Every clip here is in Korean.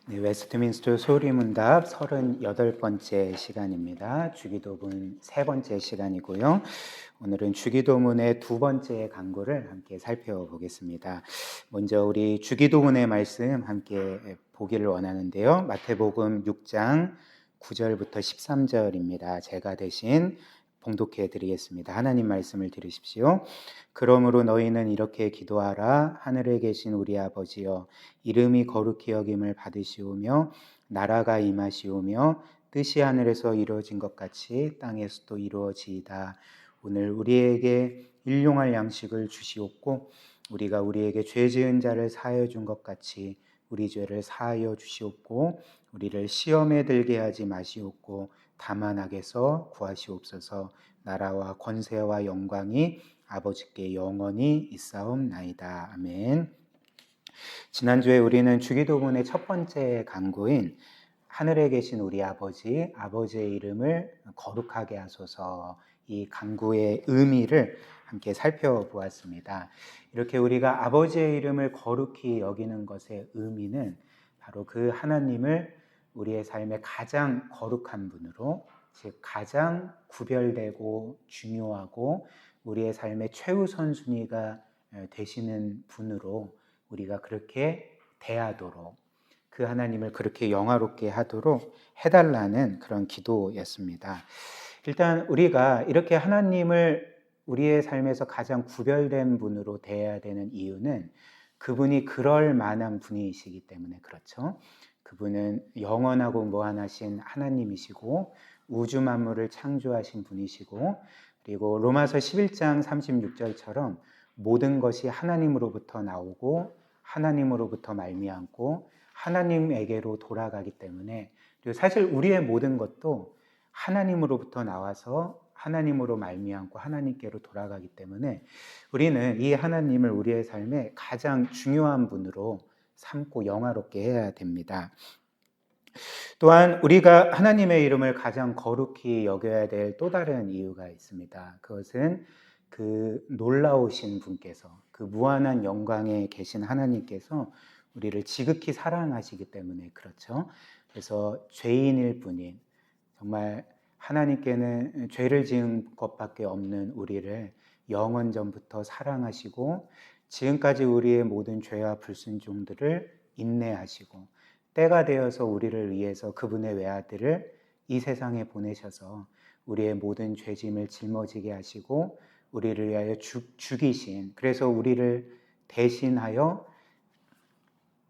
네, 웨스트민스터 소리문답 38번째 시간입니다. 주기도문 세 번째 시간이고요. 오늘은 주기도문의 두 번째 강구를 함께 살펴보겠습니다. 먼저 우리 주기도문의 말씀 함께 보기를 원하는데요. 마태복음 6장 9절부터 13절입니다. 제가 대신 봉독해 드리겠습니다. 하나님 말씀을 들으십시오. 그러므로 너희는 이렇게 기도하라. 하늘에 계신 우리 아버지여, 이름이 거룩히 여김을 받으시오며 나라가 임하시오며 뜻이 하늘에서 이루어진 것 같이 땅에서도 이루어지이다. 오늘 우리에게 일용할 양식을 주시옵고 우리가 우리에게 죄 지은 자를 사하여 준 것 같이 우리 죄를 사하여 주시옵고 우리를 시험에 들게 하지 마시옵고 다만 악에서 구하시옵소서. 나라와 권세와 영광이 아버지께 영원히 있사옵나이다. 아멘. 지난주에 우리는 주기도문의 첫 번째 강구인 하늘에 계신 우리 아버지, 아버지의 이름을 거룩하게 하소서, 이 강구의 의미를 함께 살펴보았습니다. 이렇게 우리가 아버지의 이름을 거룩히 여기는 것의 의미는 바로 그 하나님을 우리의 삶의 가장 거룩한 분으로, 즉 가장 구별되고 중요하고 우리의 삶의 최우선순위가 되시는 분으로 우리가 그렇게 대하도록, 그 하나님을 그렇게 영화롭게 하도록 해달라는 그런 기도였습니다. 일단 우리가 이렇게 하나님을 우리의 삶에서 가장 구별된 분으로 대해야 되는 이유는 그분이 그럴 만한 분이시기 때문에 그렇죠. 그분은 영원하고 무한하신 하나님이시고 우주 만물을 창조하신 분이시고, 그리고 로마서 11장 36절처럼 모든 것이 하나님으로부터 나오고 하나님으로부터 말미암고 하나님에게로 돌아가기 때문에, 그리고 사실 우리의 모든 것도 하나님으로부터 나와서 하나님으로 말미암고 하나님께로 돌아가기 때문에 우리는 이 하나님을 우리의 삶에 가장 중요한 분으로 삼고 영화롭게 해야 됩니다. 또한 우리가 하나님의 이름을 가장 거룩히 여겨야 될 또 다른 이유가 있습니다. 그것은 그 놀라우신 분께서, 그 무한한 영광에 계신 하나님께서 우리를 지극히 사랑하시기 때문에 그렇죠. 그래서 죄인일 뿐인, 정말 하나님께는 죄를 지은 것밖에 없는 우리를 영원전부터 사랑하시고 지금까지 우리의 모든 죄와 불순종들을 인내하시고 때가 되어서 우리를 위해서 그분의 외아들을 이 세상에 보내셔서 우리의 모든 죄짐을 짊어지게 하시고 우리를 위하여 죽이신, 그래서 우리를 대신하여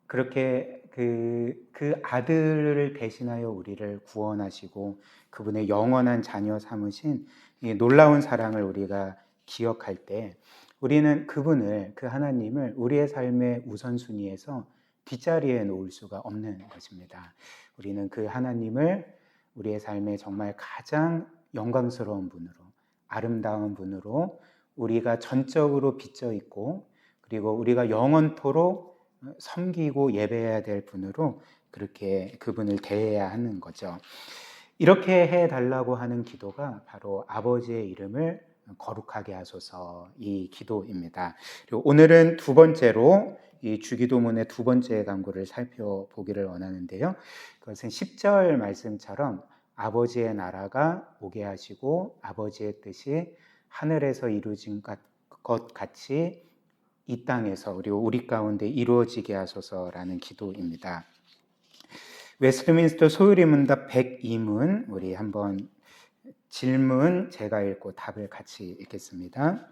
그렇게 그 아들을 대신하여 우리를 구원하시고 그분의 영원한 자녀 삼으신 이 놀라운 사랑을 우리가 기억할 때 우리는 그분을, 그 하나님을 우리의 삶의 우선순위에서 뒷자리에 놓을 수가 없는 것입니다. 우리는 그 하나님을 우리의 삶에 정말 가장 영광스러운 분으로, 아름다운 분으로, 우리가 전적으로 빚져 있고 그리고 우리가 영원토록 섬기고 예배해야 될 분으로 그렇게 그분을 대해야 하는 거죠. 이렇게 해달라고 하는 기도가 바로 아버지의 이름을 거룩하게 하소서, 이 기도입니다. 그리고 오늘은 두 번째로 이 주기도문의 두 번째 강구를 살펴보기를 원하는데요. 그것은 10절 말씀처럼 아버지의 나라가 오게 하시고 아버지의 뜻이 하늘에서 이루어진 것 같이 이 땅에서 그리고 우리 가운데 이루어지게 하소서라는 기도입니다. 웨스트민스터 소유리문답 102문, 우리 한번 질문 제가 읽고 답을 같이 읽겠습니다.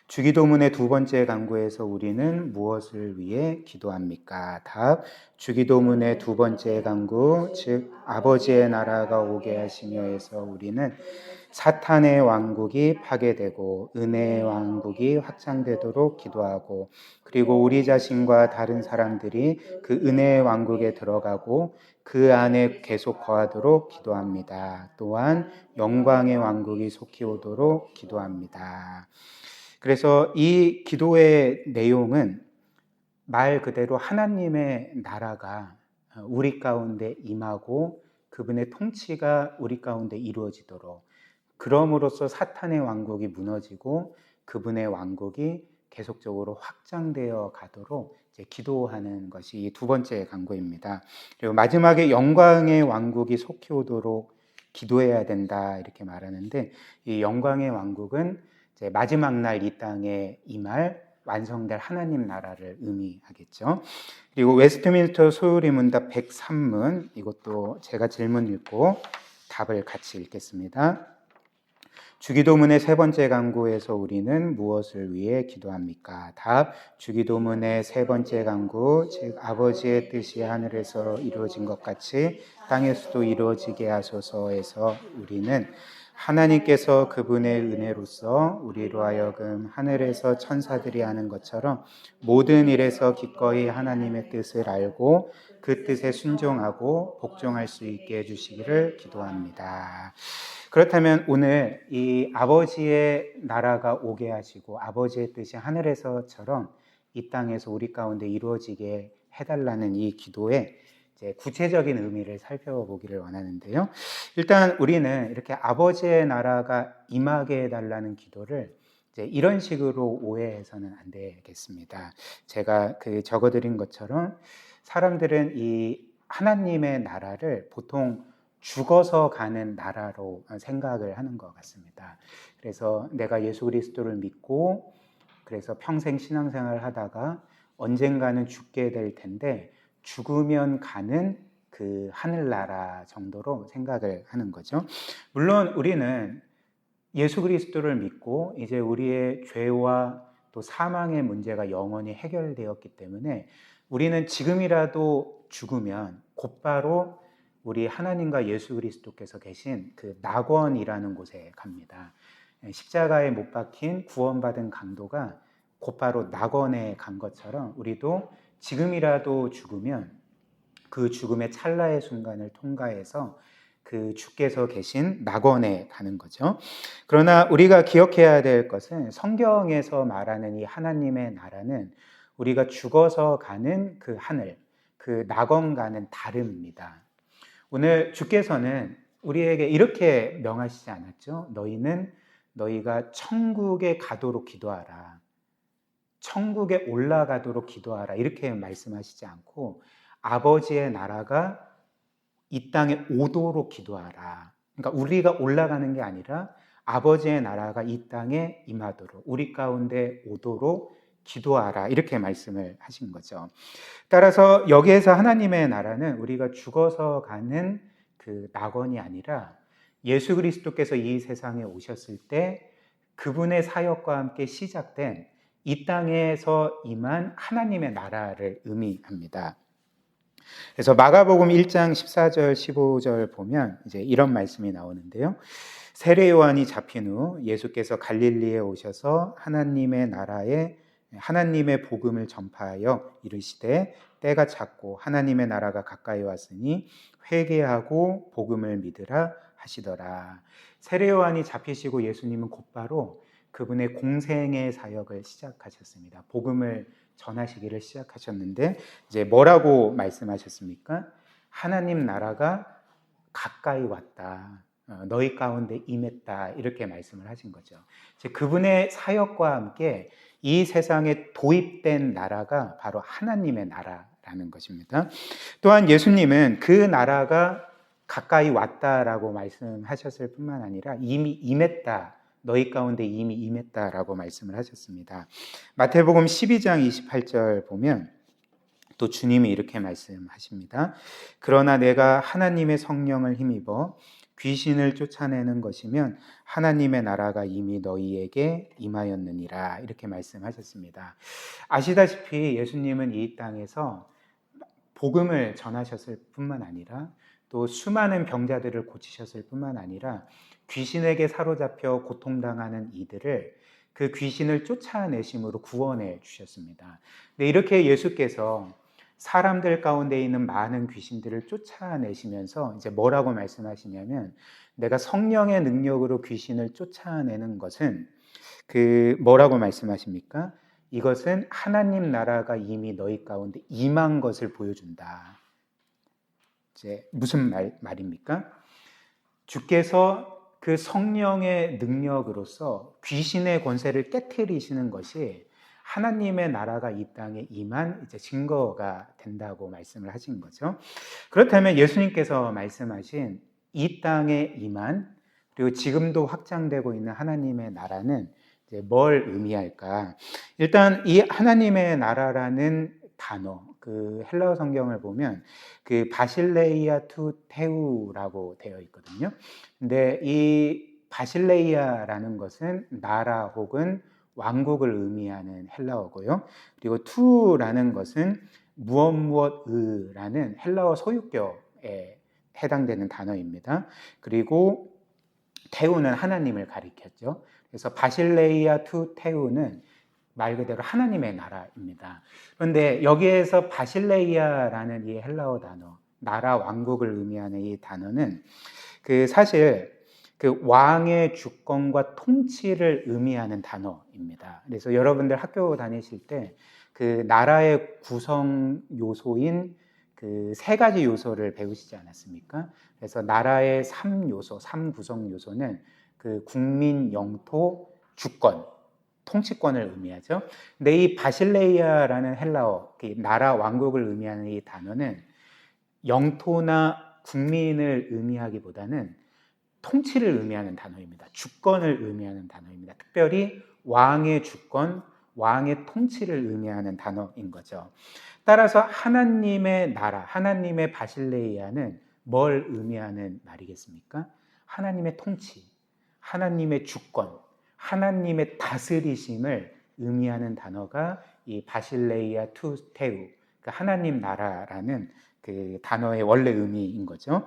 주기도문의 두 번째 강구에서 우리는 무엇을 위해 기도합니까? 답. 주기도문의 두 번째 강구, 즉 아버지의 나라가 오게 하시며에서 우리는 사탄의 왕국이 파괴되고 은혜의 왕국이 확장되도록 기도하고, 그리고 우리 자신과 다른 사람들이 그 은혜의 왕국에 들어가고 그 안에 계속 거하도록 기도합니다. 또한 영광의 왕국이 속히 오도록 기도합니다. 그래서 이 기도의 내용은 말 그대로 하나님의 나라가 우리 가운데 임하고 그분의 통치가 우리 가운데 이루어지도록, 그럼으로써 사탄의 왕국이 무너지고 그분의 왕국이 계속적으로 확장되어 가도록 이제 기도하는 것이 이 두 번째 간구입니다. 그리고 마지막에 영광의 왕국이 속히 오도록 기도해야 된다 이렇게 말하는데, 이 영광의 왕국은 이제 마지막 날 이 땅에 임할 완성될 하나님 나라를 의미하겠죠. 그리고 웨스트민스터 소요리 문답 103문, 이것도 제가 질문 읽고 답을 같이 읽겠습니다. 주기도문의 세 번째 간구에서 우리는 무엇을 위해 기도합니까? 답. 주기도문의 세 번째 간구, 즉 아버지의 뜻이 하늘에서 이루어진 것 같이 땅에서도 이루어지게 하소서에서 우리는 하나님께서 그분의 은혜로서 우리로 하여금 하늘에서 천사들이 하는 것처럼 모든 일에서 기꺼이 하나님의 뜻을 알고 그 뜻에 순종하고 복종할 수 있게 해주시기를 기도합니다. 그렇다면 오늘 이 아버지의 나라가 오게 하시고 아버지의 뜻이 하늘에서처럼 이 땅에서 우리 가운데 이루어지게 해달라는 이 기도의 이제 구체적인 의미를 살펴보기를 원하는데요. 일단 우리는 이렇게 아버지의 나라가 임하게 해달라는 기도를 이제 이런 식으로 오해해서는 안 되겠습니다. 제가 적어드린 것처럼 사람들은 이 하나님의 나라를 보통 죽어서 가는 나라로 생각을 하는 것 같습니다. 그래서 내가 예수 그리스도를 믿고 그래서 평생 신앙생활을 하다가 언젠가는 죽게 될 텐데 죽으면 가는 그 하늘나라 정도로 생각을 하는 거죠. 물론 우리는 예수 그리스도를 믿고 이제 우리의 죄와 또 사망의 문제가 영원히 해결되었기 때문에 우리는 지금이라도 죽으면 곧바로 우리 하나님과 예수 그리스도께서 계신 그 낙원이라는 곳에 갑니다. 십자가에 못 박힌 구원받은 강도가 곧바로 낙원에 간 것처럼 우리도 지금이라도 죽으면 그 죽음의 찰나의 순간을 통과해서 그 주께서 계신 낙원에 가는 거죠. 그러나 우리가 기억해야 될 것은 성경에서 말하는 이 하나님의 나라는 우리가 죽어서 가는 그 하늘, 그 낙원 가는 다름입니다. 오늘 주께서는 우리에게 이렇게 명하시지 않았죠? 너희가 천국에 가도록 기도하라. 천국에 올라가도록 기도하라. 이렇게 말씀하시지 않고 아버지의 나라가 이 땅에 오도록 기도하라. 그러니까 우리가 올라가는 게 아니라 아버지의 나라가 이 땅에 임하도록 우리 가운데 오도록 기도하라. 이렇게 말씀을 하신 거죠. 따라서 여기에서 하나님의 나라는 우리가 죽어서 가는 그 낙원이 아니라 예수 그리스도께서 이 세상에 오셨을 때 그분의 사역과 함께 시작된 이 땅에서 임한 하나님의 나라를 의미합니다. 그래서 마가복음 1장 14절 15절 보면 이제 이런 말씀이 나오는데요. 세례 요한이 잡힌 후 예수께서 갈릴리에 오셔서 하나님의 복음을 전파하여 이르시되 때가 찼고 하나님의 나라가 가까이 왔으니 회개하고 복음을 믿으라 하시더라. 세례 요한이 잡히시고 예수님은 곧바로 그분의 공생의 사역을 시작하셨습니다. 복음을 전하시기를 시작하셨는데 이제 뭐라고 말씀하셨습니까? 하나님 나라가 가까이 왔다. 너희 가운데 임했다. 이렇게 말씀을 하신 거죠. 그분의 사역과 함께 이 세상에 도입된 나라가 바로 하나님의 나라라는 것입니다. 또한 예수님은 그 나라가 가까이 왔다라고 말씀하셨을 뿐만 아니라 이미 임했다. 너희 가운데 이미 임했다라고 말씀을 하셨습니다. 마태복음 12장 28절 보면 또 주님이 이렇게 말씀하십니다. 그러나 내가 하나님의 성령을 힘입어 귀신을 쫓아내는 것이면 하나님의 나라가 이미 너희에게 임하였느니라. 이렇게 말씀하셨습니다. 아시다시피 예수님은 이 땅에서 복음을 전하셨을 뿐만 아니라 또 수많은 병자들을 고치셨을 뿐만 아니라 귀신에게 사로잡혀 고통당하는 이들을 그 귀신을 쫓아내심으로 구원해 주셨습니다. 근데 이렇게 예수께서 사람들 가운데 있는 많은 귀신들을 쫓아내시면서 이제 뭐라고 말씀하시냐면 내가 성령의 능력으로 귀신을 쫓아내는 것은 뭐라고 말씀하십니까? 이것은 하나님 나라가 이미 너희 가운데 임한 것을 보여준다. 이제 무슨 말입니까? 주께서 그 성령의 능력으로서 귀신의 권세를 깨트리시는 것이 하나님의 나라가 이 땅에 임한 이제 증거가 된다고 말씀을 하신 거죠. 그렇다면 예수님께서 말씀하신 이 땅에 임한 그리고 지금도 확장되고 있는 하나님의 나라는 이제 뭘 의미할까? 일단 이 하나님의 나라라는 단어, 그 헬라어 성경을 보면 그 바실레이아 투 테우라고 되어 있거든요. 근데 이 바실레이아라는 것은 나라 혹은 왕국을 의미하는 헬라어고요. 그리고 투라는 것은 무엇무엇의라는 헬라어 소유격에 해당되는 단어입니다. 그리고 테우는 하나님을 가리켰죠. 그래서 바실레이아 투 테우는 말 그대로 하나님의 나라입니다. 그런데 여기에서 바실레이아라는 이 헬라어 단어, 나라 왕국을 의미하는 이 단어는 그 사실 그 왕의 주권과 통치를 의미하는 단어입니다. 그래서 여러분들 학교 다니실 때 그 나라의 구성 요소인 그 세 가지 요소를 배우시지 않았습니까? 그래서 나라의 3요소, 3구성 요소는 그 국민, 영토, 주권, 통치권을 의미하죠. 근데 이 바실레이아라는 헬라어, 나라 왕국을 의미하는 이 단어는 영토나 국민을 의미하기보다는 통치를 의미하는 단어입니다. 주권을 의미하는 단어입니다. 특별히 왕의 주권, 왕의 통치를 의미하는 단어인 거죠. 따라서 하나님의 나라, 하나님의 바실레이아는 뭘 의미하는 말이겠습니까? 하나님의 통치, 하나님의 주권, 하나님의 다스리심을 의미하는 단어가 이 바실레이아 투 테우, 그러니까 하나님 나라라는 그 단어의 원래 의미인 거죠.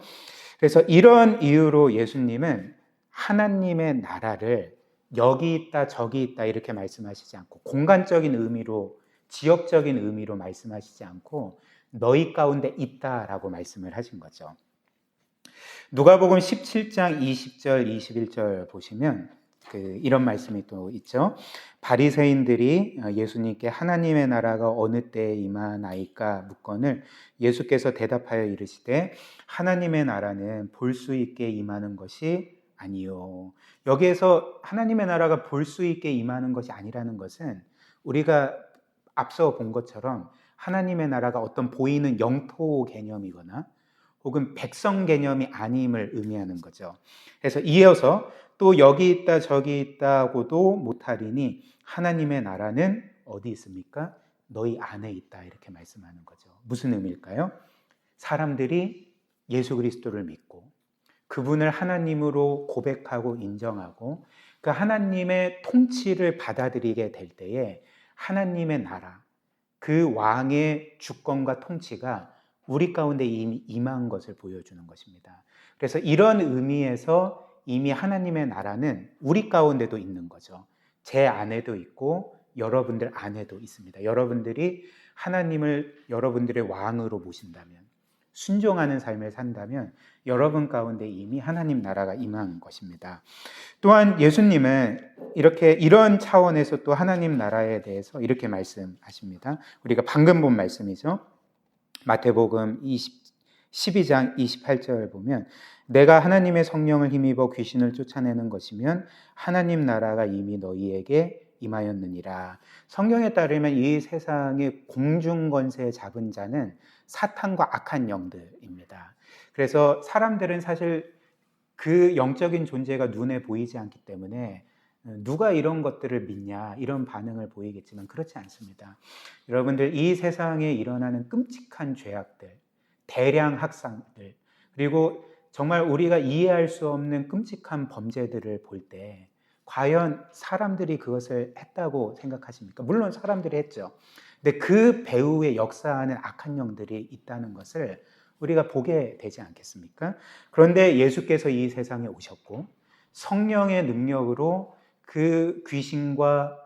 그래서 이런 이유로 예수님은 하나님의 나라를 여기 있다 저기 있다 이렇게 말씀하시지 않고 공간적인 의미로 지역적인 의미로 말씀하시지 않고 너희 가운데 있다라고 말씀을 하신 거죠. 누가복음 17장 20절 21절 보시면 이런 말씀이 또 있죠. 바리새인들이 예수님께 하나님의 나라가 어느 때에 임하나이까 묻거늘 예수께서 대답하여 이르시되 하나님의 나라는 볼 수 있게 임하는 것이 아니요. 여기에서 하나님의 나라가 볼 수 있게 임하는 것이 아니라는 것은 우리가 앞서 본 것처럼 하나님의 나라가 어떤 보이는 영토 개념이거나 혹은 백성 개념이 아님을 의미하는 거죠. 그래서 이어서 또 여기 있다 저기 있다고도 못하리니 하나님의 나라는 어디 있습니까? 너희 안에 있다 이렇게 말씀하는 거죠. 무슨 의미일까요? 사람들이 예수 그리스도를 믿고 그분을 하나님으로 고백하고 인정하고 그 하나님의 통치를 받아들이게 될 때에 하나님의 나라, 그 왕의 주권과 통치가 우리 가운데 이미 임한 것을 보여주는 것입니다. 그래서 이런 의미에서 이미 하나님의 나라는 우리 가운데도 있는 거죠. 제 안에도 있고 여러분들 안에도 있습니다. 여러분들이 하나님을 여러분들의 왕으로 모신다면, 순종하는 삶을 산다면 여러분 가운데 이미 하나님 나라가 임한 것입니다. 또한 예수님은 이런 차원에서 또 하나님 나라에 대해서 이렇게 말씀하십니다. 우리가 방금 본 말씀이죠. 마태복음 12장 28절 보면 내가 하나님의 성령을 힘입어 귀신을 쫓아내는 것이면 하나님 나라가 이미 너희에게 임하였느니라. 성경에 따르면 이 세상의 공중권세 잡은 자는 사탄과 악한 영들입니다. 그래서 사람들은 사실 그 영적인 존재가 눈에 보이지 않기 때문에 누가 이런 것들을 믿냐 이런 반응을 보이겠지만 그렇지 않습니다. 여러분들 이 세상에 일어나는 끔찍한 죄악들, 대량 학살들, 그리고 정말 우리가 이해할 수 없는 끔찍한 범죄들을 볼 때 과연 사람들이 그것을 했다고 생각하십니까? 물론 사람들이 했죠. 근데 그 배후에 역사하는 악한 영들이 있다는 것을 우리가 보게 되지 않겠습니까? 그런데 예수께서 이 세상에 오셨고 성령의 능력으로 그 귀신과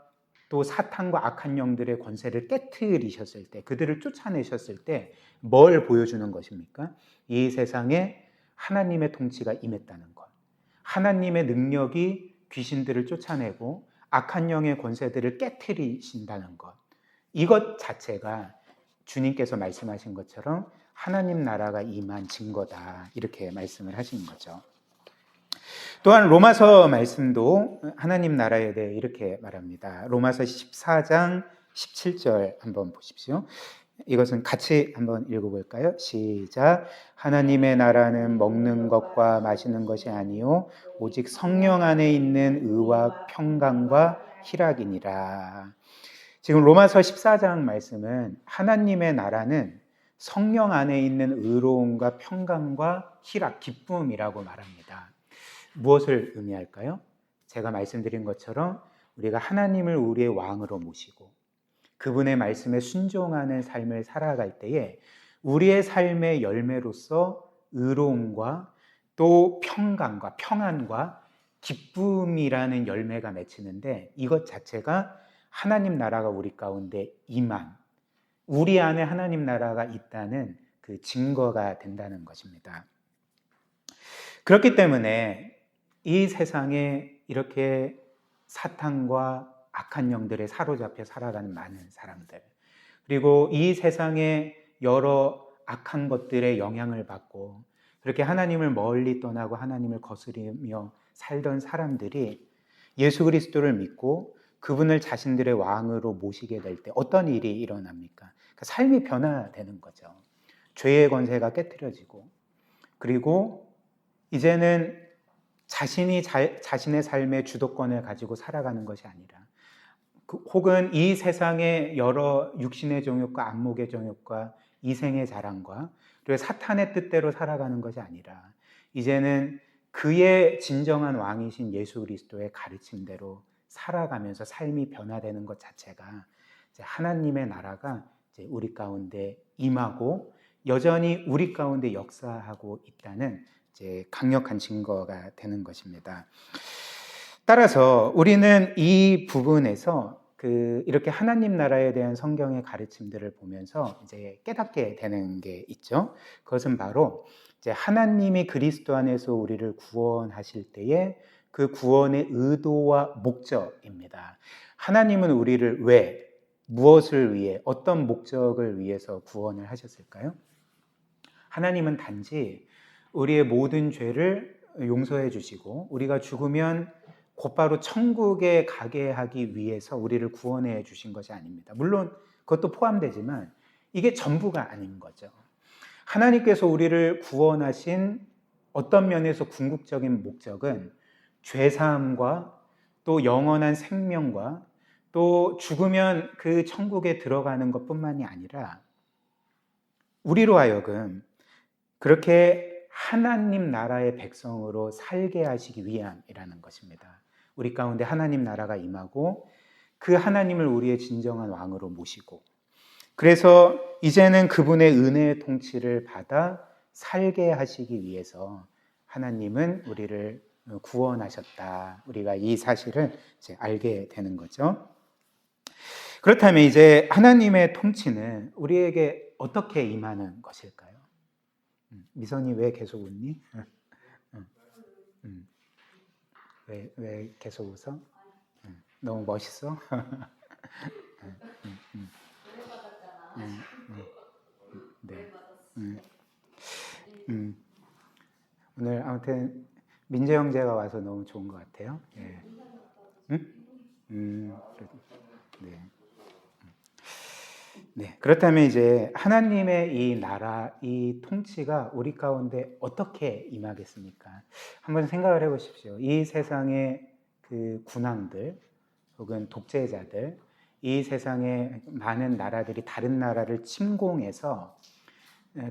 또 사탄과 악한 영들의 권세를 깨트리셨을 때, 그들을 쫓아내셨을 때 뭘 보여주는 것입니까? 이 세상에 하나님의 통치가 임했다는 것, 하나님의 능력이 귀신들을 쫓아내고 악한 영의 권세들을 깨트리신다는 것, 이것 자체가 주님께서 말씀하신 것처럼 하나님 나라가 임한 증거다 이렇게 말씀을 하신 거죠. 또한 로마서 말씀도 하나님 나라에 대해 이렇게 말합니다. 로마서 14장 17절 한번 보십시오. 이것은 같이 한번 읽어볼까요? 시작. 하나님의 나라는 먹는 것과 마시는 것이 아니요 오직 성령 안에 있는 의와 평강과 희락이니라. 지금 로마서 14장 말씀은 하나님의 나라는 성령 안에 있는 의로움과 평강과 희락, 기쁨이라고 말합니다. 무엇을 의미할까요? 제가 말씀드린 것처럼 우리가 하나님을 우리의 왕으로 모시고 그분의 말씀에 순종하는 삶을 살아갈 때에 우리의 삶의 열매로서 의로움과 또 평강과 평안과 기쁨이라는 열매가 맺히는데 이것 자체가 하나님 나라가 우리 가운데 임한, 우리 안에 하나님 나라가 있다는 그 증거가 된다는 것입니다. 그렇기 때문에 이 세상에 이렇게 사탄과 악한 영들에 사로잡혀 살아가는 많은 사람들, 그리고 이 세상에 여러 악한 것들의 영향을 받고 그렇게 하나님을 멀리 떠나고 하나님을 거스리며 살던 사람들이 예수 그리스도를 믿고 그분을 자신들의 왕으로 모시게 될 때 어떤 일이 일어납니까? 그러니까 삶이 변화되는 거죠. 죄의 권세가 깨트려지고, 그리고 이제는 자신이 자신의 삶의 주도권을 가지고 살아가는 것이 아니라 혹은 이 세상의 여러 육신의 정욕과 안목의 정욕과 이생의 자랑과 그리고 사탄의 뜻대로 살아가는 것이 아니라 이제는 그의 진정한 왕이신 예수 그리스도의 가르침대로 살아가면서 삶이 변화되는 것 자체가 이제 하나님의 나라가 이제 우리 가운데 임하고 여전히 우리 가운데 역사하고 있다는 이제 강력한 증거가 되는 것입니다. 따라서 우리는 이 부분에서 이렇게 하나님 나라에 대한 성경의 가르침들을 보면서 이제 깨닫게 되는 게 있죠. 그것은 바로 이제 하나님이 그리스도 안에서 우리를 구원하실 때에 그 구원의 의도와 목적입니다. 하나님은 우리를 왜, 무엇을 위해, 어떤 목적을 위해서 구원을 하셨을까요? 하나님은 단지 우리의 모든 죄를 용서해 주시고 우리가 죽으면 곧바로 천국에 가게 하기 위해서 우리를 구원해 주신 것이 아닙니다. 물론 그것도 포함되지만 이게 전부가 아닌 거죠. 하나님께서 우리를 구원하신 어떤 면에서 궁극적인 목적은 죄사함과 또 영원한 생명과 또 죽으면 그 천국에 들어가는 것뿐만이 아니라 우리로 하여금 그렇게 하나님 나라의 백성으로 살게 하시기 위함이라는 것입니다. 우리 가운데 하나님 나라가 임하고 그 하나님을 우리의 진정한 왕으로 모시고 그래서 이제는 그분의 은혜의 통치를 받아 살게 하시기 위해서 하나님은 우리를 구원하셨다. 우리가 이 사실을 이제 알게 되는 거죠. 그렇다면 이제 하나님의 통치는 우리에게 어떻게 임하는 것일까요? 미선이 왜 계속 웃니? 왜 계속 웃어? 너무 멋있어? 네. 오늘 아무튼 민재 형제가 와서 너무 좋은 것 같아요. 예. 네. 네. 그렇다면 이제 하나님의 이 나라, 이 통치가 우리 가운데 어떻게 임하겠습니까? 한번 생각을 해보십시오. 이 세상의 그 군왕들 혹은 독재자들, 이 세상의 많은 나라들이 다른 나라를 침공해서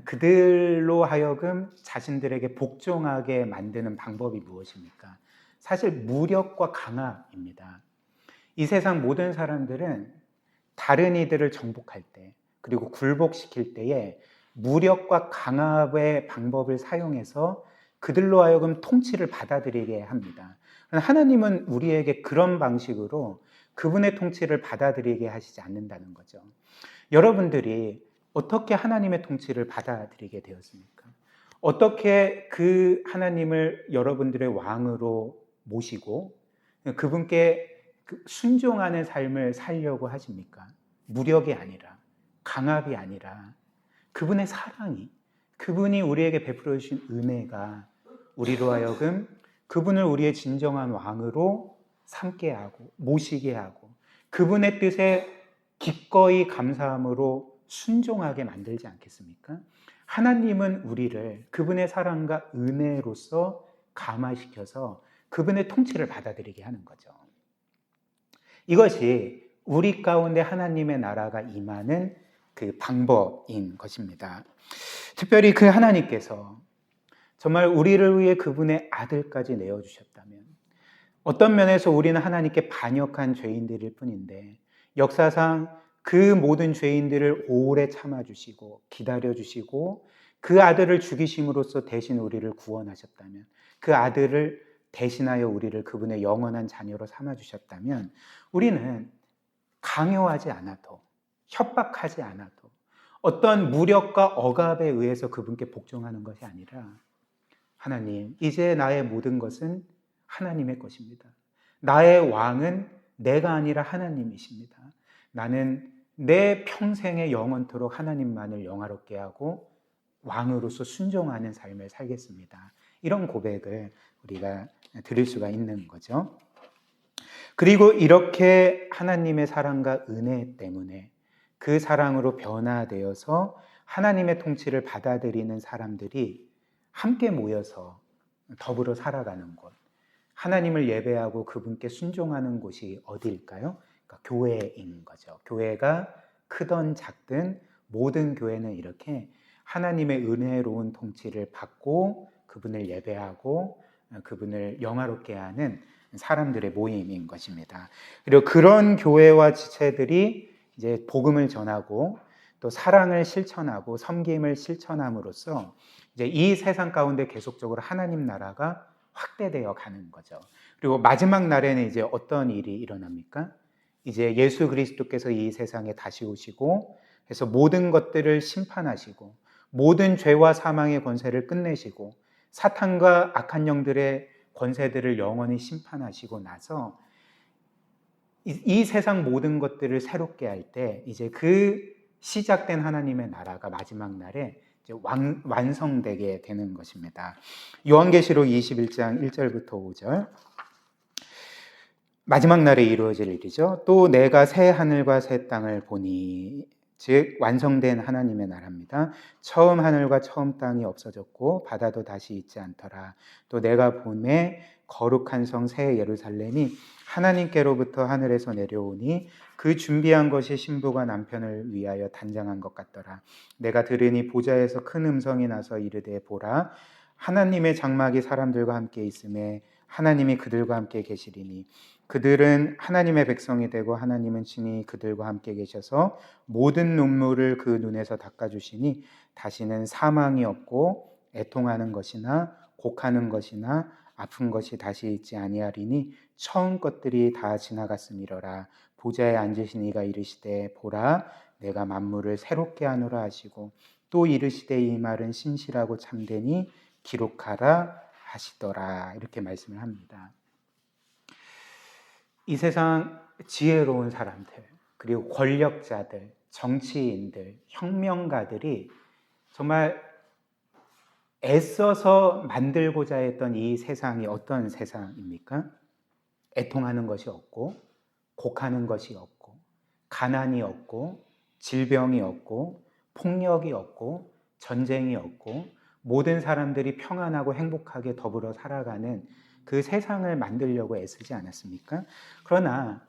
그들로 하여금 자신들에게 복종하게 만드는 방법이 무엇입니까? 사실 무력과 강압입니다. 이 세상 모든 사람들은 다른 이들을 정복할 때 그리고 굴복시킬 때에 무력과 강압의 방법을 사용해서 그들로 하여금 통치를 받아들이게 합니다. 하나님은 우리에게 그런 방식으로 그분의 통치를 받아들이게 하시지 않는다는 거죠. 여러분들이 어떻게 하나님의 통치를 받아들이게 되었습니까? 어떻게 그 하나님을 여러분들의 왕으로 모시고 그분께 순종하는 삶을 살려고 하십니까? 무력이 아니라, 강압이 아니라 그분의 사랑이, 그분이 우리에게 베풀어 주신 은혜가 우리로 하여금 그분을 우리의 진정한 왕으로 삼게 하고 모시게 하고 그분의 뜻에 기꺼이 감사함으로 순종하게 만들지 않겠습니까? 하나님은 우리를 그분의 사랑과 은혜로서 감화시켜서 그분의 통치를 받아들이게 하는 거죠. 이것이 우리 가운데 하나님의 나라가 임하는 그 방법인 것입니다. 특별히 그 하나님께서 정말 우리를 위해 그분의 아들까지 내어주셨다면, 어떤 면에서 우리는 하나님께 반역한 죄인들일 뿐인데 역사상 그 모든 죄인들을 오래 참아주시고 기다려주시고 그 아들을 죽이심으로써 대신 우리를 구원하셨다면, 그 아들을 대신하여 우리를 그분의 영원한 자녀로 삼아주셨다면, 우리는 강요하지 않아도, 협박하지 않아도, 어떤 무력과 억압에 의해서 그분께 복종하는 것이 아니라, 하나님, 이제 나의 모든 것은 하나님의 것입니다. 나의 왕은 내가 아니라 하나님이십니다. 나는 내 평생에 영원토록 하나님만을 영화롭게 하고 왕으로서 순종하는 삶을 살겠습니다. 이런 고백을 우리가 드릴 수가 있는 거죠. 그리고 이렇게 하나님의 사랑과 은혜 때문에 그 사랑으로 변화되어서 하나님의 통치를 받아들이는 사람들이 함께 모여서 더불어 살아가는 곳, 하나님을 예배하고 그분께 순종하는 곳이 어디일까요? 그러니까 교회인 거죠. 교회가 크든 작든 모든 교회는 이렇게 하나님의 은혜로운 통치를 받고 그분을 예배하고 그분을 영화롭게 하는 사람들의 모임인 것입니다. 그리고 그런 교회와 지체들이 이제 복음을 전하고 또 사랑을 실천하고 섬김을 실천함으로써 이제 이 세상 가운데 계속적으로 하나님 나라가 확대되어 가는 거죠. 그리고 마지막 날에는 이제 어떤 일이 일어납니까? 이제 예수 그리스도께서 이 세상에 다시 오시고 그래서 모든 것들을 심판하시고 모든 죄와 사망의 권세를 끝내시고 사탄과 악한 영들의 권세들을 영원히 심판하시고 나서 이 세상 모든 것들을 새롭게 할 때 이제 그 시작된 하나님의 나라가 마지막 날에 이제 완성되게 되는 것입니다. 요한계시록 21장 1절부터 5절. 마지막 날에 이루어질 일이죠. 또 내가 새 하늘과 새 땅을 보니, 즉 완성된 하나님의 나라입니다. 처음 하늘과 처음 땅이 없어졌고 바다도 다시 있지 않더라. 또 내가 보매 거룩한 성 새 예루살렘이 하나님께로부터 하늘에서 내려오니 그 준비한 것이 신부가 남편을 위하여 단장한 것 같더라. 내가 들으니 보좌에서 큰 음성이 나서 이르되 보라, 하나님의 장막이 사람들과 함께 있음에 하나님이 그들과 함께 계시리니 그들은 하나님의 백성이 되고 하나님은 친히 그들과 함께 계셔서 모든 눈물을 그 눈에서 닦아주시니 다시는 사망이 없고 애통하는 것이나 곡하는 것이나 아픈 것이 다시 있지 아니하리니 처음 것들이 다 지나갔음이로라. 보좌에 앉으신 이가 이르시되 보라, 내가 만물을 새롭게 하노라 하시고 또 이르시되 이 말은 신실하고 참되니 기록하라 하시더라. 이렇게 말씀을 합니다. 이 세상 지혜로운 사람들, 그리고 권력자들, 정치인들, 혁명가들이 정말 애써서 만들고자 했던 이 세상이 어떤 세상입니까? 애통하는 것이 없고, 곡하는 것이 없고, 가난이 없고, 질병이 없고, 폭력이 없고, 전쟁이 없고, 모든 사람들이 평안하고 행복하게 더불어 살아가는 그 세상을 만들려고 애쓰지 않았습니까? 그러나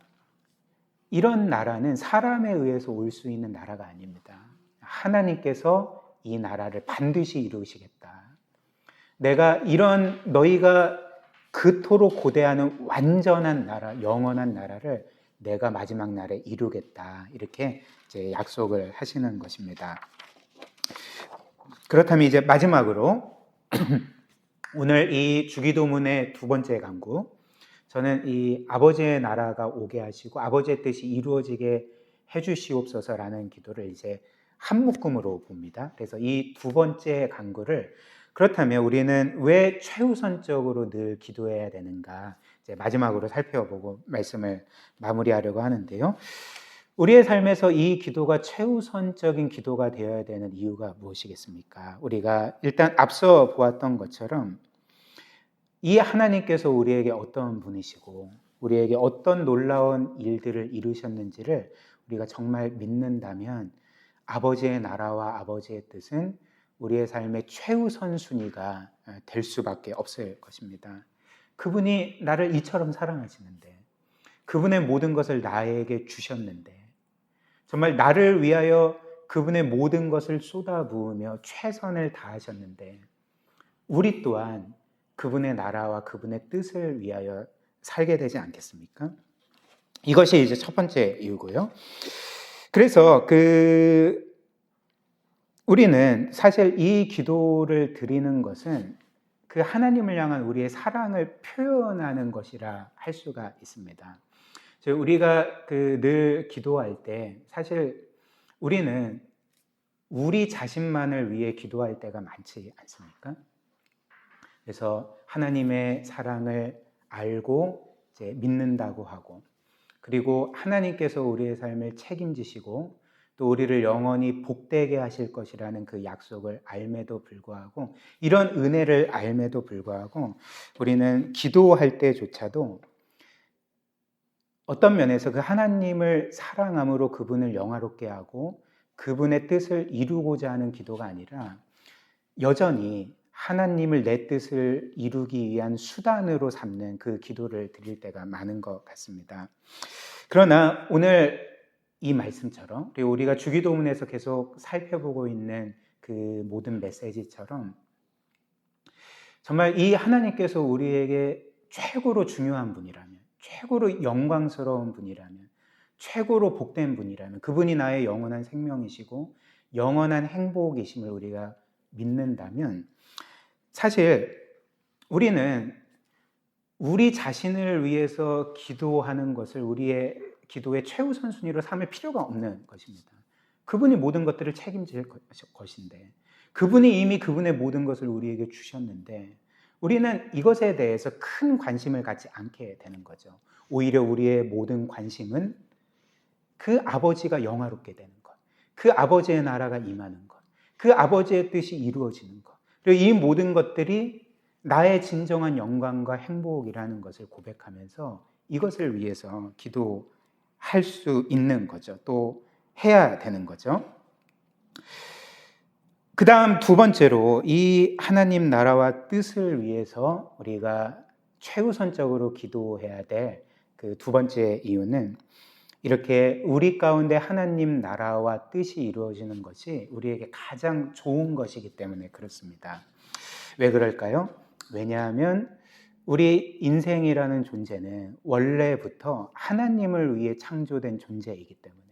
이런 나라는 사람에 의해서 올 수 있는 나라가 아닙니다. 하나님께서 이 나라를 반드시 이루시겠다. 내가 이런 너희가 그토록 고대하는 완전한 나라, 영원한 나라를 내가 마지막 날에 이루겠다. 이렇게 이제 약속을 하시는 것입니다. 그렇다면 이제 마지막으로 오늘 이 주기도문의 두 번째 강구, 저는 이 아버지의 나라가 오게 하시고 아버지의 뜻이 이루어지게 해주시옵소서라는 기도를 이제 한 묶음으로 봅니다. 그래서 이 두 번째 강구를 그렇다면 우리는 왜 최우선적으로 늘 기도해야 되는가, 이제 마지막으로 살펴보고 말씀을 마무리하려고 하는데요. 우리의 삶에서 이 기도가 최우선적인 기도가 되어야 되는 이유가 무엇이겠습니까? 우리가 일단 앞서 보았던 것처럼 이 하나님께서 우리에게 어떤 분이시고 우리에게 어떤 놀라운 일들을 이루셨는지를 우리가 정말 믿는다면 아버지의 나라와 아버지의 뜻은 우리의 삶의 최우선 순위가 될 수밖에 없을 것입니다. 그분이 나를 이처럼 사랑하시는데, 그분의 모든 것을 나에게 주셨는데, 정말 나를 위하여 그분의 모든 것을 쏟아부으며 최선을 다하셨는데, 우리 또한 그분의 나라와 그분의 뜻을 위하여 살게 되지 않겠습니까? 이것이 이제 첫 번째 이유고요. 그래서 우리는 사실 이 기도를 드리는 것은 그 하나님을 향한 우리의 사랑을 표현하는 것이라 할 수가 있습니다. 우리가 늘 기도할 때 사실 우리는 우리 자신만을 위해 기도할 때가 많지 않습니까? 그래서 하나님의 사랑을 알고 이제 믿는다고 하고, 그리고 하나님께서 우리의 삶을 책임지시고 또 우리를 영원히 복되게 하실 것이라는 그 약속을 알매도 불구하고, 이런 은혜를 알매도 불구하고 우리는 기도할 때조차도 어떤 면에서 그 하나님을 사랑함으로 그분을 영화롭게 하고 그분의 뜻을 이루고자 하는 기도가 아니라 여전히 하나님을 내 뜻을 이루기 위한 수단으로 삼는 그 기도를 드릴 때가 많은 것 같습니다. 그러나 오늘 이 말씀처럼, 그리고 우리가 주기도문에서 계속 살펴보고 있는 그 모든 메시지처럼, 정말 이 하나님께서 우리에게 최고로 중요한 분이라면, 최고로 영광스러운 분이라면, 최고로 복된 분이라면, 그분이 나의 영원한 생명이시고 영원한 행복이심을 우리가 믿는다면, 사실 우리는 우리 자신을 위해서 기도하는 것을 우리의 기도의 최우선 순위로 삼을 필요가 없는 것입니다. 그분이 모든 것들을 책임질 것인데, 그분이 이미 그분의 모든 것을 우리에게 주셨는데 우리는 이것에 대해서 큰 관심을 갖지 않게 되는 거죠. 오히려 우리의 모든 관심은 그 아버지가 영화롭게 되는 것, 그 아버지의 나라가 임하는 것, 그 아버지의 뜻이 이루어지는 것, 그리고 이 모든 것들이 나의 진정한 영광과 행복이라는 것을 고백하면서 이것을 위해서 기도할 수 있는 거죠. 또 해야 되는 거죠. 그 다음 두 번째로 이 하나님 나라와 뜻을 위해서 우리가 최우선적으로 기도해야 될 그 두 번째 이유는, 이렇게 우리 가운데 하나님 나라와 뜻이 이루어지는 것이 우리에게 가장 좋은 것이기 때문에 그렇습니다. 왜 그럴까요? 왜냐하면 우리 인생이라는 존재는 원래부터 하나님을 위해 창조된 존재이기 때문에,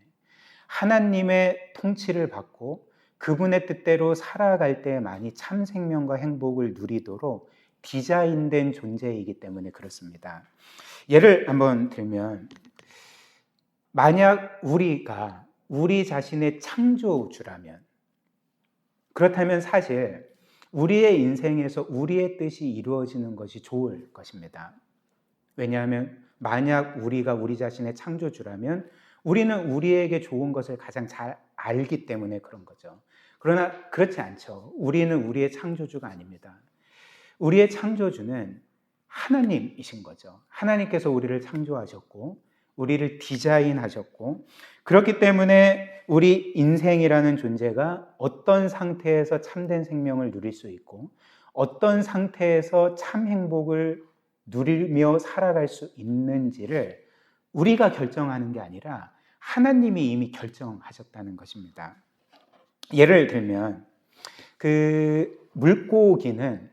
하나님의 통치를 받고 그분의 뜻대로 살아갈 때만이 참 생명과 행복을 누리도록 디자인된 존재이기 때문에 그렇습니다. 예를 한번 들면, 만약 우리가 우리 자신의 창조주라면, 그렇다면 사실 우리의 인생에서 우리의 뜻이 이루어지는 것이 좋을 것입니다. 왜냐하면 만약 우리가 우리 자신의 창조주라면 우리는 우리에게 좋은 것을 가장 잘 알기 때문에 그런 거죠. 그러나 그렇지 않죠. 우리는 우리의 창조주가 아닙니다. 우리의 창조주는 하나님이신 거죠. 하나님께서 우리를 창조하셨고 우리를 디자인하셨고, 그렇기 때문에 우리 인생이라는 존재가 어떤 상태에서 참된 생명을 누릴 수 있고 어떤 상태에서 참 행복을 누리며 살아갈 수 있는지를 우리가 결정하는 게 아니라 하나님이 이미 결정하셨다는 것입니다. 예를 들면 물고기는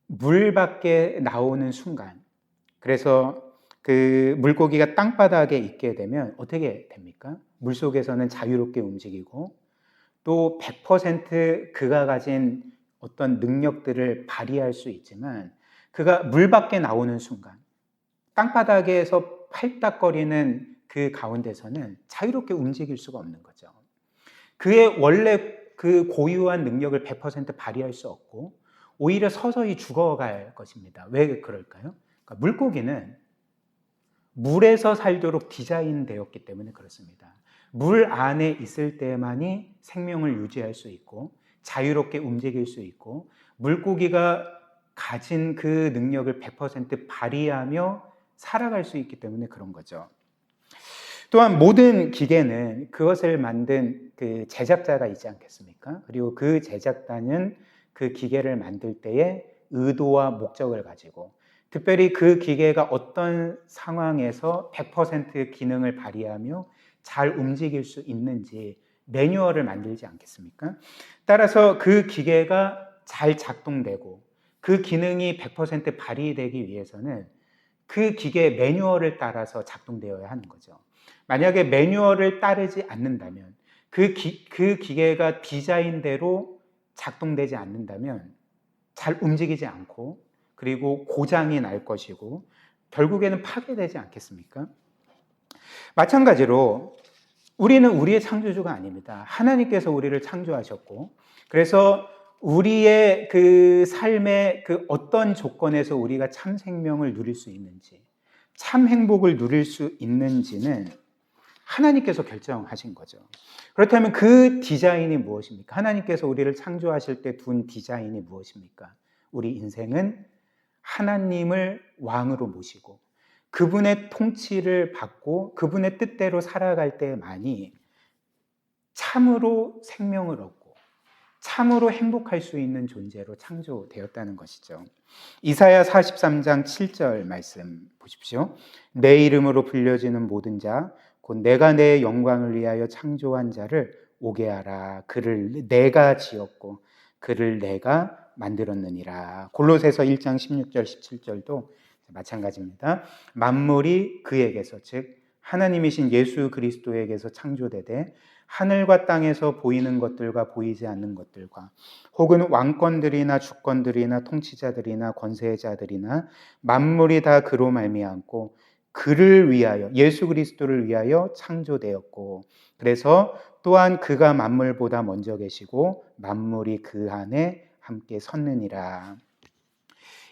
물 밖에 나오는 순간, 그래서 물고기가 땅바닥에 있게 되면 어떻게 됩니까? 물속에서는 자유롭게 움직이고 또 100% 그가 가진 어떤 능력들을 발휘할 수 있지만, 그가 물 밖에 나오는 순간 땅바닥에서 팔딱거리는 그 가운데서는 자유롭게 움직일 수가 없는 거죠. 그의 원래 그 고유한 능력을 100% 발휘할 수 없고 오히려 서서히 죽어갈 것입니다. 왜 그럴까요? 그러니까 물고기는 물에서 살도록 디자인되었기 때문에 그렇습니다. 물 안에 있을 때만이 생명을 유지할 수 있고 자유롭게 움직일 수 있고, 물고기가 가진 그 능력을 100% 발휘하며 살아갈 수 있기 때문에 그런 거죠. 또한 모든 기계는 그것을 만든 그 제작자가 있지 않겠습니까? 그리고 그 제작자는 그 기계를 만들 때에 의도와 목적을 가지고, 특별히 그 기계가 어떤 상황에서 100% 기능을 발휘하며 잘 움직일 수 있는지 매뉴얼을 만들지 않겠습니까? 따라서 그 기계가 잘 작동되고 그 기능이 100% 발휘되기 위해서는 그 기계의 매뉴얼을 따라서 작동되어야 하는 거죠. 만약에 매뉴얼을 따르지 않는다면, 그 기계가 디자인대로 작동되지 않는다면 잘 움직이지 않고, 그리고 고장이 날 것이고 결국에는 파괴되지 않겠습니까? 마찬가지로 우리는 우리의 창조주가 아닙니다. 하나님께서 우리를 창조하셨고, 그래서 우리의 그 삶의 그 어떤 조건에서 우리가 참 생명을 누릴 수 있는지, 참 행복을 누릴 수 있는지는 하나님께서 결정하신 거죠. 그렇다면 그 디자인이 무엇입니까? 하나님께서 우리를 창조하실 때 둔 디자인이 무엇입니까? 우리 인생은 하나님을 왕으로 모시고 그분의 통치를 받고 그분의 뜻대로 살아갈 때만이 참으로 생명을 얻고 참으로 행복할 수 있는 존재로 창조되었다는 것이죠. 이사야 43장 7절 말씀 보십시오. 내 이름으로 불려지는 모든 자, 곧 내가 내 영광을 위하여 창조한 자를 오게 하라. 그를 내가 지었고 그를 내가 만들었느니라. 골로새서 1장 16절 17절도 마찬가지입니다. 만물이 그에게서, 즉 하나님이신 예수 그리스도에게서 창조되되 하늘과 땅에서 보이는 것들과 보이지 않는 것들과 혹은 왕권들이나 주권들이나 통치자들이나 권세자들이나 만물이 다 그로 말미암고 그를 위하여, 예수 그리스도를 위하여 창조되었고, 그래서 또한 그가 만물보다 먼저 계시고 만물이 그 안에 함께 섰느니라.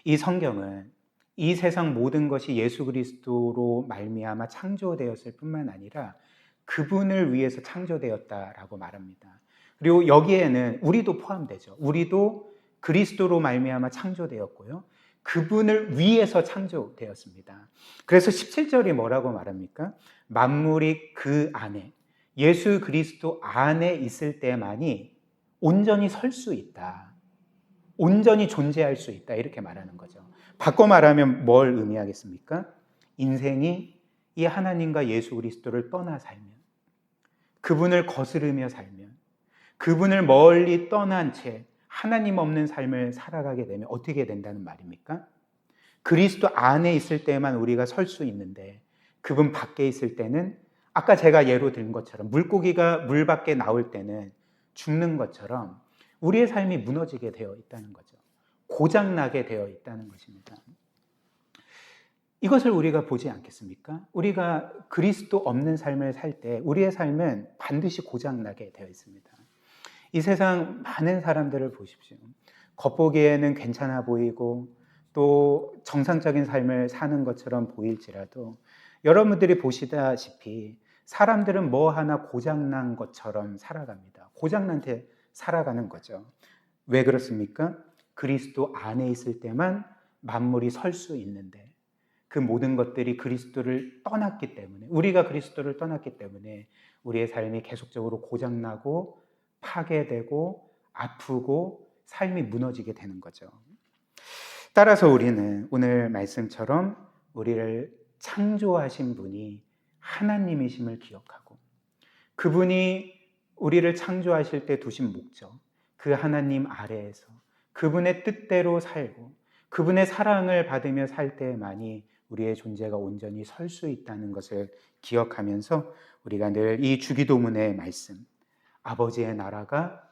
이 성경은 이 세상 모든 것이 예수 그리스도로 말미암아 창조되었을 뿐만 아니라 그분을 위해서 창조되었다라고 말합니다. 그리고 여기에는 우리도 포함되죠. 우리도 그리스도로 말미암아 창조되었고요, 그분을 위해서 창조되었습니다. 그래서 17절이 뭐라고 말합니까? 만물이 그 안에, 예수 그리스도 안에 있을 때만이 온전히 설 수 있다, 온전히 존재할 수 있다, 이렇게 말하는 거죠. 바꿔 말하면 뭘 의미하겠습니까? 인생이 이 하나님과 예수 그리스도를 떠나 살면, 그분을 거스르며 살면, 그분을 멀리 떠난 채 하나님 없는 삶을 살아가게 되면 어떻게 된다는 말입니까? 그리스도 안에 있을 때만 우리가 설 수 있는데 그분 밖에 있을 때는, 아까 제가 예로 든 것처럼 물고기가 물 밖에 나올 때는 죽는 것처럼 우리의 삶이 무너지게 되어 있다는 거죠. 고장나게 되어 있다는 것입니다. 이것을 우리가 보지 않겠습니까? 우리가 그리스도 없는 삶을 살 때 우리의 삶은 반드시 고장나게 되어 있습니다. 이 세상 많은 사람들을 보십시오. 겉보기에는 괜찮아 보이고 또 정상적인 삶을 사는 것처럼 보일지라도 여러분들이 보시다시피 사람들은 뭐 하나 고장난 것처럼 살아갑니다. 고장난 채 살아가는 거죠. 왜 그렇습니까? 그리스도 안에 있을 때만 만물이 설 수 있는데 그 모든 것들이 그리스도를 떠났기 때문에, 우리가 그리스도를 떠났기 때문에 우리의 삶이 계속적으로 고장나고 파괴되고 아프고 삶이 무너지게 되는 거죠. 따라서 우리는 오늘 말씀처럼 우리를 창조하신 분이 하나님이심을 기억하고 그분이 우리를 창조하실 때 두신 목적, 그 하나님 아래에서 그분의 뜻대로 살고 그분의 사랑을 받으며 살 때만이 우리의 존재가 온전히 설 수 있다는 것을 기억하면서 우리가 늘 이 주기도문의 말씀, 아버지의 나라가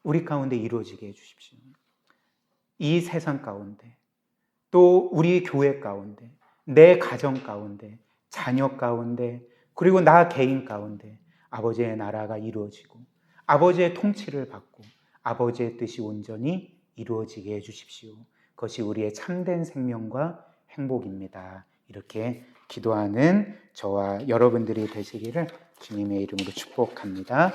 우리 가운데 이루어지게 해주십시오. 이 세상 가운데, 또 우리 교회 가운데, 내 가정 가운데, 자녀 가운데, 그리고 나 개인 가운데 아버지의 나라가 이루어지고 아버지의 통치를 받고 아버지의 뜻이 온전히 이루어지게 해주십시오. 그것이 우리의 참된 생명과 행복입니다. 이렇게 기도하는 저와 여러분들이 되시기를 주님의 이름으로 축복합니다.